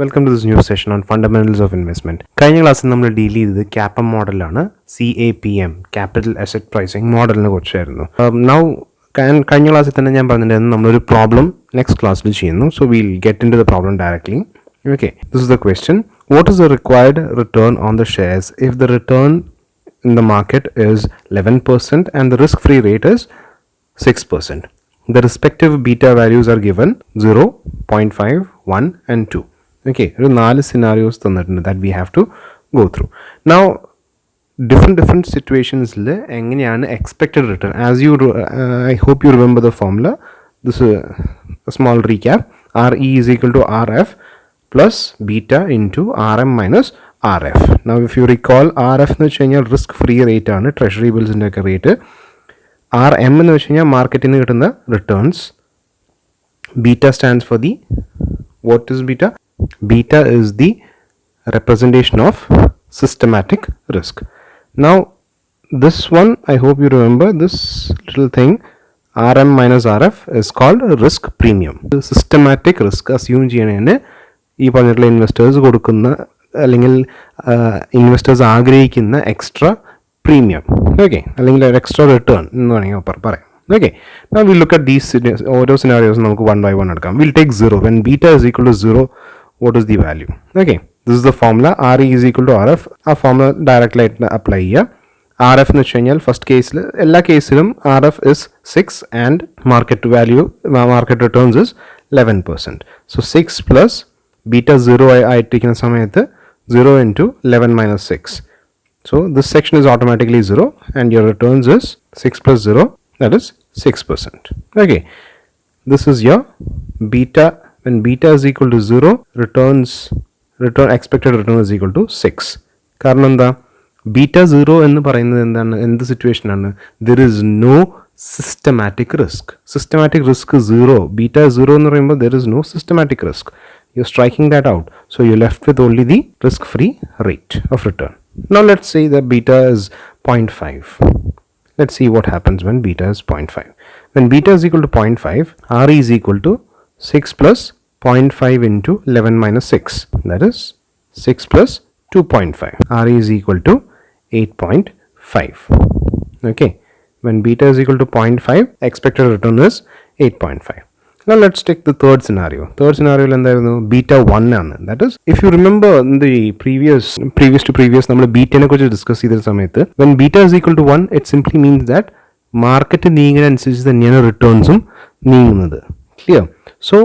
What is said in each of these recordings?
Welcome to this new session on fundamentals of investment. കഴിഞ്ഞ ക്ലാസ്സിൽ നമ്മൾ ഡീൽ ചെയ്തത് CAPM മോഡലാണ്. CAPM ക്യാപിറ്റൽ അസറ്റ് പ്രൈസിങ് മോഡലിനെ കുറിച്ചായിരുന്നു. നൗ കഴിഞ്ഞ ക്ലാസ്സിൽ തന്നെ ഞാൻ പറഞ്ഞിട്ടുണ്ടായിരുന്നു നമ്മളൊരു പ്രോബ്ലം നെക്സ്റ്റ് ക്ലാസ്സിൽ ചെയ്യുന്നു. So will get into the problem directly. Okay, this is the question. What is the required return on the shares if the return in the market is 11% and the risk-free rate is 6%? The respective beta values are given 0, 0.5, 1 and 2. Okay, there are 4 scenarios that we have to go through. Now, different situations എങ്ങനെയാണ് expected return. As you, I hope you remember the formula. This is a small recap. RE is equal to RF plus beta into RM minus RF. Now, if you recall, RF എന്ന് വെച്ച് കഴിഞ്ഞാൽ risk free rate ആണ്, treasury bills ൻ്റെ ഒക്കെ rate. RM എന്ന് വെച്ച് കഴിഞ്ഞാൽ മാർക്കറ്റിൽ നിന്ന് കിട്ടുന്ന returns. Beta stands for the, what is beta? Beta is the representation of systematic risk. Now, this one, I hope you remember this little thing, RM minus RF is called risk premium. The systematic risk assume ചെയ്യുന്നതിന് ഈ പറഞ്ഞിട്ടുള്ള investors കൊടുക്കുന്ന അല്ലെങ്കിൽ investors ആഗ്രഹിക്കുന്ന extra premium, okay, അല്ലെങ്കിൽ extra return എന്ന് വേണമെങ്കിൽ പറയാം. Okay, now we look at these ഓരോ scenarios നമുക്ക് one by one എടുക്കാം. We'll take 0. When beta is equal to 0, what is the value? Okay, this is the formula. RE is equal to RF. ആ formula directly apply ചെയ്യുക. RF എന്ന് വെച്ച് കഴിഞ്ഞാൽ first കേസിൽ എല്ലാ കേസിലും RF is 6 and market returns is 11%. So 6 plus beta 0 ആയിട്ടിരിക്കുന്ന സമയത്ത് 0 into 11 minus 6. So this section is automatically 0 and your returns is 6 plus 0, that is 6%. Okay, this is your beta. When beta is equal to 0, expected return is equal to 6. കാരണം എന്താ, beta 0 എന്ന് പറയുന്നത് എന്താണ്, എന്ത് situation ആണ്? There is no systematic risk. Systematic risk 0. Beta 0 എന്ന് പറയുമ്പോൾ there is no systematic risk. You're striking that out. So you're left with only the risk-free rate of return. Now let's say that beta is 0.5. Let's see what happens when beta is 0.5. When beta is equal to 0.5, RE is equal to 6 plus 0.5 into 11 minus 6. That is 6 plus 2.5. RE is equal to 8.5. Okay. When beta is equal to 0.5, expected return is 8.5. Now let's take the third scenario. Third scenario എന്തായിരുന്നു, beta 1 ആണ്. That is, if you remember in the previous നമ്മൾ ബീറ്റനെ കുറിച്ച് discuss ചെയ്ത സമയത്ത് when beta is equal to 1, it simply means that market നീങ്ങുന്നതനുസരിച്ച് തന്നെയാണ് റിട്ടേൺസും നീങ്ങുന്നത്. Clear? So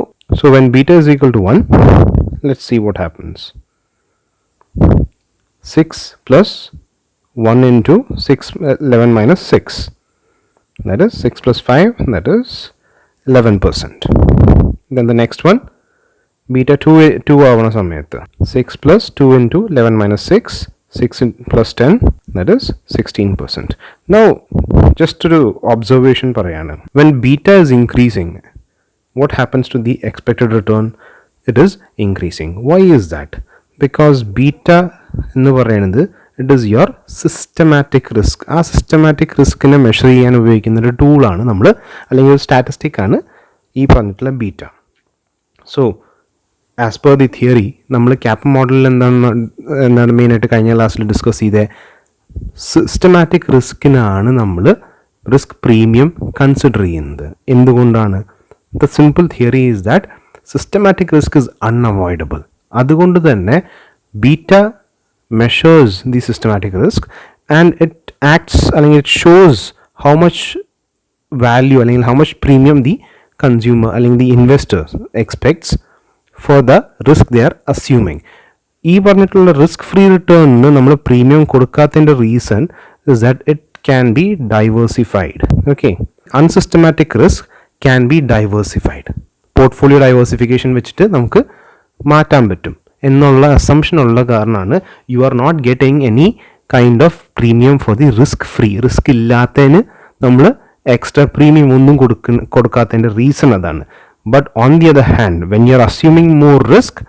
when beta is equal to 1, let's see what happens. 6 plus 1 into 11 minus 6. That is 6 plus 5, that is 11%. Then the next one, beta 2 ആവുന്ന സമയത്ത് 6 plus 2 into 11 minus 6, 6 plus 10, that is 16%. Now, just to do observation പറയാണ്, when beta is increasing, what happens to the expected return? It is increasing. Why is that? Because beta എന്ന് പറയുന്നത് it is your systematic risk. ആ systematic റിസ്കിനെ measure ചെയ്യാൻ ഉപയോഗിക്കുന്ന ഒരു ടൂളാണ് നമ്മൾ, അല്ലെങ്കിൽ ഒരു സ്റ്റാറ്റിസ്റ്റിക് ആണ് ഈ പറഞ്ഞിട്ടുള്ള beta. So as per the theory നമ്മൾ CAPM മോഡലിൽ എന്താണ് മെയിനായിട്ട് കഴിഞ്ഞ ക്ലാസ്സിൽ ഡിസ്കസ് ചെയ്ത സിസ്റ്റമാറ്റിക് റിസ്കിനാണ് നമ്മൾ റിസ്ക് പ്രീമിയം കൺസിഡർ ചെയ്യുന്നത്. എന്തുകൊണ്ടാണ്? The simple theory is that systematic risk is unavoidable. അതുകൊണ്ട് തന്നെ beta measures the systematic risk and it acts, അല്ലെങ്കിൽ it shows how much value അല്ലെങ്കിൽ how much premium the consumer അല്ലെങ്കിൽ the investor expects for the risk they are assuming. ഈ പറഞ്ഞിട്ടുള്ള risk free റിട്ടേണിന് നമ്മൾ premium കൊടുക്കാത്തതിൻ്റെ reason is that it can be diversified. Okay, unsystematic risk can be diversified. Portfolio diversification വെച്ചിട്ട് നമുക്ക് മാറ്റാൻ പറ്റും എന്നുള്ള അസംഷൻ ഉള്ള കാരണമാണ് you are not getting any kind of premium for the risk free. Risk ഇല്ലാത്തതിന് നമ്മൾ എക്സ്ട്രാ പ്രീമിയം ഒന്നും കൊടുക്കാത്തതിൻ്റെ റീസൺ അതാണ്. But on the other hand when you are assuming more risk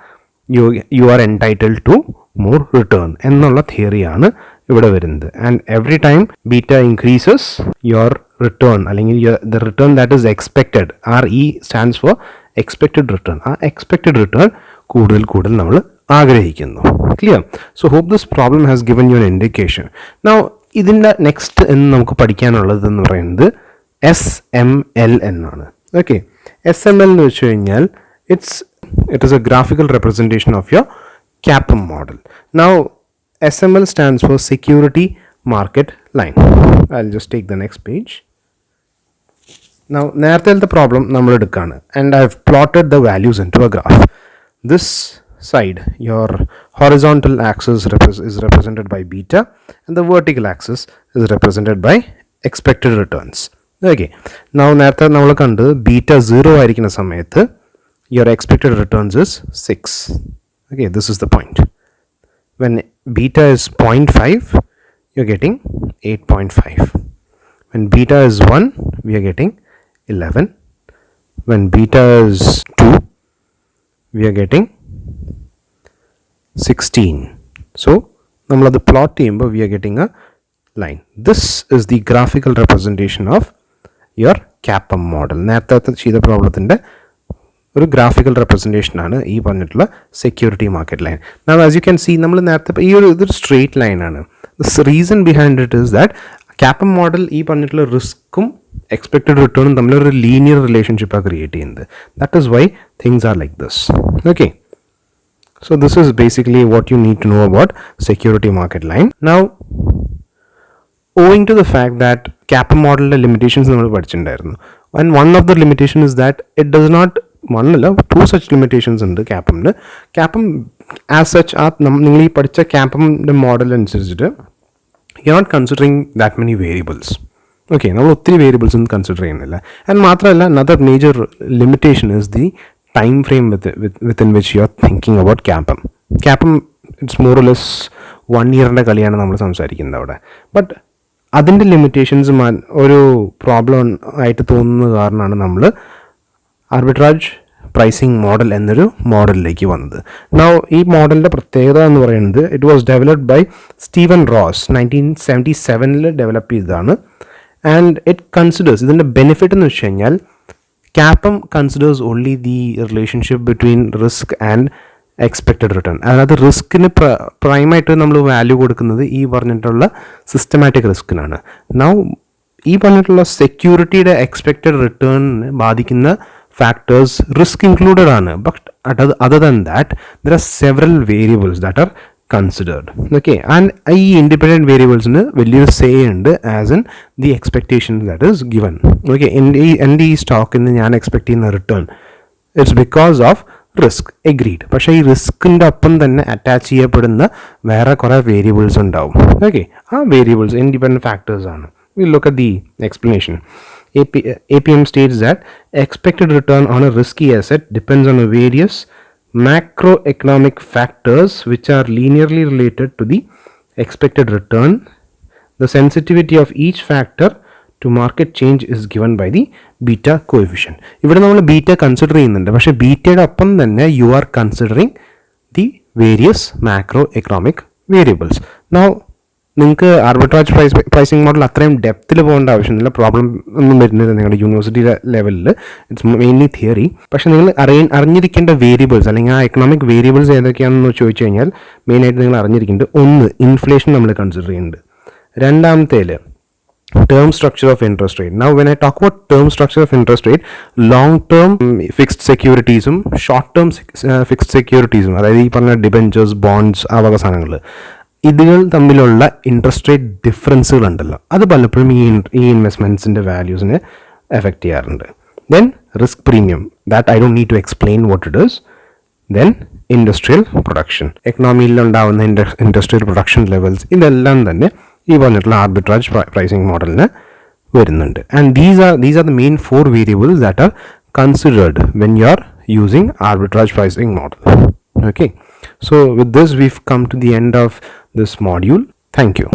you are entitled to more return എന്നുള്ള തിയറിയാണ് ഇവിടെ വരുന്നത്. And every time beta increases your return അല്ലെങ്കിൽ the return that is expected, RE stands for expected return. ആ expected return കൂടുതൽ നമ്മൾ ആഗ്രഹിക്കുന്നു. Clear? So hope this problem has given you an indication. Now ഇതിൻ്റെ നെക്സ്റ്റ് എന്ന് നമുക്ക് പഠിക്കാനുള്ളതെന്ന് പറയുന്നത് SML എന്നാണ്. ഓക്കെ, SML എന്ന് വെച്ച് കഴിഞ്ഞാൽ it is a graphical representation of your CAPM model. Now SML stands for Security Market Line. I'll just take the next page. Now നേരത്തെ problem നമ്മൾ എടുക്കുകയാണ് and I've plotted the values into a graph. This side, your horizontal axis is represented by beta and the vertical axis is represented by expected returns. Okay, now നേരത്തെ നമ്മൾ കണ്ട് beta 0 ആയിരിക്കുന്ന സമയത്ത് your expected returns is 6. Okay, this is the point. When beta is 0.5, you're getting 8.5. When beta is 1, we are getting 11. When beta is 2, we are getting 16. So നമ്മളത് plot ചെയ്യുമ്പോൾ we are getting a line. This is the graphical representation of your CAPM model. നേരത്തെ ചെയ്ത പ്രോബ്ലത്തിൻ്റെ ഒരു graphical representation ആണ് ഈ പറഞ്ഞിട്ടുള്ള security market line. നാ as you can see നമ്മൾ നേരത്തെ ഇതൊരു സ്ട്രെയിറ്റ് ലൈനാണ്. The reason behind it is that CAPM model ഈ പറഞ്ഞിട്ടുള്ള റിസ്ക്കും എക്സ്പെക്റ്റഡ് റിട്ടേണും തമ്മിലൊരു ലീനിയർ റിലേഷൻഷിപ്പാണ് ക്രിയേറ്റ് ചെയ്യുന്നത്. That is why things are like this. Okay, so this is basically what you need to know about security market line. Now owing to the fact that CAPM മോഡലിൻ്റെ limitations നമ്മൾ പഠിച്ചിട്ടുണ്ടായിരുന്നു. And one of the limitation is that it does not two such limitations ഉണ്ട് CAPM. CAPM as such നിങ്ങൾ ഈ പഠിച്ച CAPMൻ്റെ model അനുസരിച്ചിട്ട് you are not considering that many variables. Okay, നമ്മൾ ഒത്തിരി വേരിയബിൾസ് ഒന്നും കൺസിഡർ ചെയ്യുന്നില്ല. ആൻഡ് മാത്രമല്ല another major limitation is the time frame within which you are thinking about CAPM. It's more or less 1 ഇയറിൻ്റെ കളിയാണ് നമ്മൾ സംസാരിക്കുന്നത് അവിടെ. ബട്ട് അതിൻ്റെ ലിമിറ്റേഷൻസ് ഒരു പ്രോബ്ലം ആയിട്ട് തോന്നുന്ന കാരണമാണ് നമ്മൾ ആർബിട്രാജ് പ്രൈസിംഗ് മോഡൽ എന്നൊരു മോഡലിലേക്ക് വന്നത്. നൗ ഈ മോഡലിൻ്റെ പ്രത്യേകത എന്ന് പറയുന്നത് it was developed by Steven Ross 1977 develop ചെയ്തതാണ്. ആൻഡ് ഇറ്റ് കൺസിഡേഴ്സ്, ഇതിൻ്റെ ബെനിഫിറ്റ് എന്ന് വെച്ച് കഴിഞ്ഞാൽ CAPM considers only the relationship between risk and expected return. അതായത് റിസ്കിന് പ്രൈമായിട്ട് നമ്മൾ വാല്യൂ കൊടുക്കുന്നത് ഈ പറഞ്ഞിട്ടുള്ള സിസ്റ്റമാറ്റിക് റിസ്കിനാണ്. നൗ ഈ പറഞ്ഞിട്ടുള്ള സെക്യൂരിറ്റിയുടെ എക്സ്പെക്റ്റഡ് റിട്ടേണിനെ ബാധിക്കുന്ന factors risk included ആണ്. But other than that there are several variables that are considered. Okay, and ഈ independent variablesന് വലിയൊരു സേ ഉണ്ട് as in the expectation that is given. Okay, എൻ്റെ ഈ സ്റ്റോക്കിന് ഞാൻ എക്സ്പെക്ട് ചെയ്യുന്ന return it's because of risk agreed. പക്ഷേ ഈ റിസ്കിൻ്റെ ഒപ്പം തന്നെ അറ്റാച്ച് ചെയ്യപ്പെടുന്ന വേറെ കുറേ വേരിയബിൾസ് ഉണ്ടാവും. ഓക്കെ, ആ വേരിയബിൾസ് ഇൻഡിപെൻഡൻറ്റ് ഫാക്ടേഴ്സ് ആണ്. We'll look at the explanation. APM states that expected return on a risky asset depends on various macroeconomic factors which are linearly related to the expected return. The sensitivity of each factor to market change is given by the beta coefficient. ഇവിടെ നമ്മൾ beta consider ചെയ്യുന്നുണ്ട്, പക്ഷേ ബീറ്റയുടെ ഒപ്പം തന്നെ you are considering the various macro economic variables. Now നിങ്ങൾക്ക് ആർബിട്രാജ് pricing model അത്രയും ഡെപ്തിൽ പോകേണ്ട ആവശ്യമില്ല. പ്രോബ്ലം ഒന്നും വരുന്നില്ല നിങ്ങളുടെ യൂണിവേഴ്സിറ്റി ലെവലിൽ. It's mainly theory. പക്ഷേ നിങ്ങൾ അറിഞ്ഞിരിക്കേണ്ട വേരിയബിൾസ് അല്ലെങ്കിൽ ആ എക്കണോമിക് വേരിയബിൾസ് ഏതൊക്കെയാണെന്ന് ചോദിച്ചു കഴിഞ്ഞാൽ മെയിനായിട്ട് നിങ്ങൾ അറിഞ്ഞിരിക്കേണ്ടത്, ഒന്ന് ഇൻഫ്ലേഷൻ നമ്മൾ കൺസിഡർ ചെയ്യുന്നുണ്ട്. രണ്ടാമത്തേൽ term structure of interest rate. Now when I talk about term structure of interest rate, long term fixed securities short term fixed securities അതായത് ഈ പറഞ്ഞ ഡിബെഞ്ചേഴ്സ്, ബോണ്ട്സ്, ആ വക സാധനങ്ങൾ, ഇതുകൾ തമ്മിലുള്ള ഇൻട്രസ്റ്റ് റേറ്റ് ഡിഫറൻസുകൾ ഉണ്ടല്ലോ, അത് പലപ്പോഴും ഈ ഇൻവെസ്റ്റ്മെൻറ്റ്സിൻ്റെ വാല്യൂസിനെ എഫക്റ്റ് ചെയ്യാറുണ്ട്. Then risk premium, that I don't need to explain what it is. Then industrial production, എക്കണോമിയിലുണ്ടാവുന്ന ഇൻഡസ്ട്രിയൽ പ്രൊഡക്ഷൻ ലെവൽസ്, ഇതെല്ലാം തന്നെ ഈ പറഞ്ഞിട്ടുള്ള ആർബിട്രാജ് പ്രൈസിംഗ് മോഡലിന് വരുന്നുണ്ട്. And these are the main 4 variables that are considered when you are using arbitrage pricing model. Okay, so with this we've come to the end of this module. Thank you.